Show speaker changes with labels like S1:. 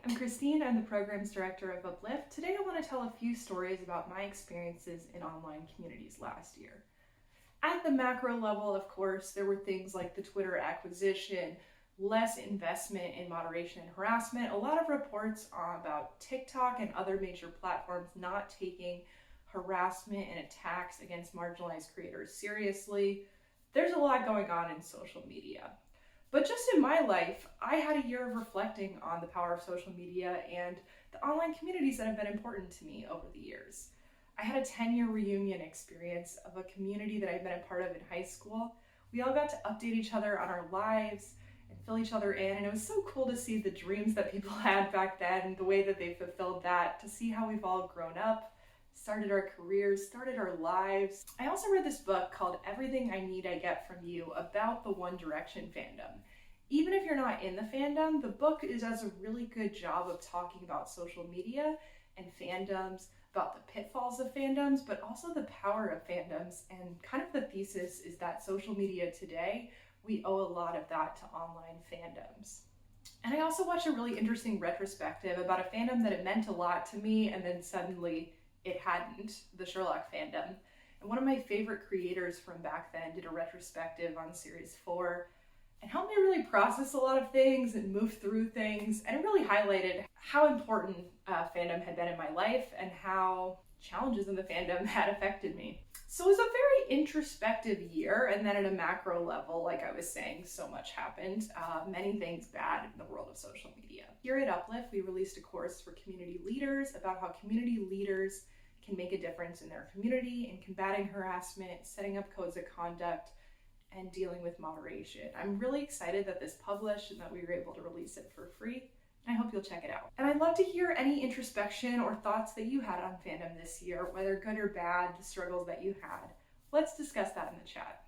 S1: I'm Christine, I'm the Programs Director of Uplift. Today I want to tell a few stories about my experiences in online communities last year. At the macro level, of course, there were things like the Twitter acquisition, less investment in moderation and harassment, a lot of reports about TikTok and other major platforms not taking harassment and attacks against marginalized creators seriously. There's a lot going on in social media. But just in my life, I had a year of reflecting on the power of social media and the online communities that have been important to me over the years. I had a 10-year reunion experience of a community that I'd been a part of in high school. We all got to update each other on our lives and fill each other in, and it was so cool to see the dreams that people had back then, the way that they fulfilled that, to see how we've all grown up, started our careers, started our lives. I also read this book called Everything I Need I Get From You about the One Direction fandom. Even if you're not in the fandom, the book does a really good job of talking about social media and fandoms, about the pitfalls of fandoms, but also the power of fandoms. And kind of the thesis is that social media today, we owe a lot of that to online fandoms. And I also watched a really interesting retrospective about a fandom that it meant a lot to me, and then suddenly it hadn't, the Sherlock fandom. And one of my favorite creators from back then did a retrospective on series 4 and helped me really process a lot of things and move through things. And it really highlighted how important fandom had been in my life and how challenges in the fandom had affected me. So it was a very introspective year, and then at a macro level, like I was saying, so much happened. Many things bad in the world of social media. Here at Uplift, we released a course for community leaders about how community leaders can make a difference in their community in combating harassment, setting up codes of conduct, and dealing with moderation. I'm really excited that this published and that we were able to release it for free. I hope you'll check it out. And I'd love to hear any introspection or thoughts that you had on fandom this year, whether good or bad, the struggles that you had. Let's discuss that in the chat.